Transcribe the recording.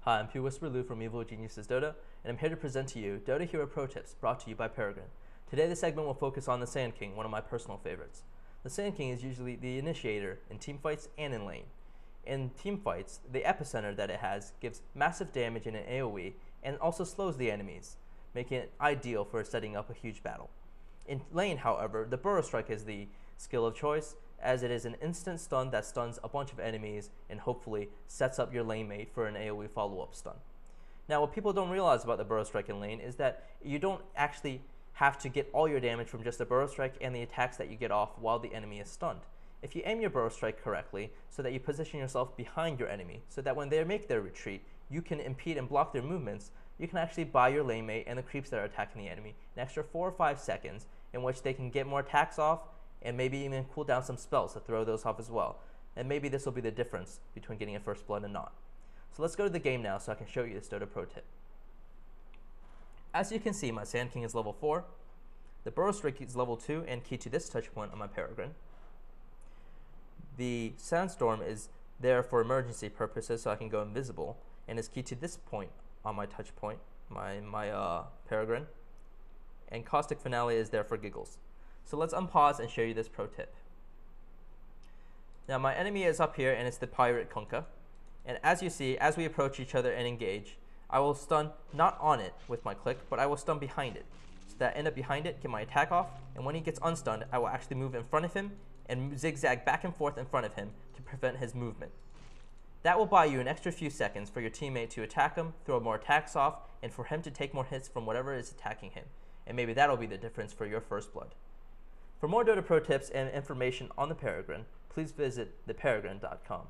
Hi, I'm Pew Whisper Lou from Evil Geniuses DotA, and I'm here to present to you DotA Hero Pro Tips brought to you by PEREGRINE. Today the segment will focus on the Sand King, one of my personal favorites. The Sand King is usually the initiator in teamfights and in lane. In teamfights, the epicenter that it has gives massive damage in an AoE and also slows the enemies, making it ideal for setting up a huge battle. In lane, however, the Burrow Strike is the skill of choice, as it is an instant stun that stuns a bunch of enemies and hopefully sets up your lane mate for an AoE follow-up stun. Now, what people don't realize about the Burrow Strike in lane is that you don't actually have to get all your damage from just the Burrow Strike and the attacks that you get off while the enemy is stunned. If you aim your Burrow Strike correctly, so that you position yourself behind your enemy, so that when they make their retreat, you can impede and block their movements, you can actually buy your lane mate and the creeps that are attacking the enemy an extra 4 or 5 seconds in which they can get more attacks off and maybe even cool down some spells to throw those off as well. And maybe this will be the difference between getting a first blood and not. So let's go to the game now so I can show you this DotA pro tip. As you can see, my Sand King is level 4, the Burrow Strike is level 2 and key to this touch point on my PEREGRINE. The Sandstorm is there for emergency purposes so I can go invisible and is key to this point on my touch point, my PEREGRINE. And Caustic Finale is there for giggles. So let's unpause and show you this pro tip. Now my enemy is up here and it's the Pirate Kunkka. And as you see, as we approach each other and engage, I will stun not on it with my click, but I will stun behind it. So that I end up behind it, get my attack off, and when he gets unstunned, I will actually move in front of him and zigzag back and forth in front of him to prevent his movement. That will buy you an extra few seconds for your teammate to attack him, throw more attacks off, and for him to take more hits from whatever is attacking him. And maybe that'll be the difference for your first blood. For more DotA Pro tips and information on the PEREGRINE, please visit theperegrine.com.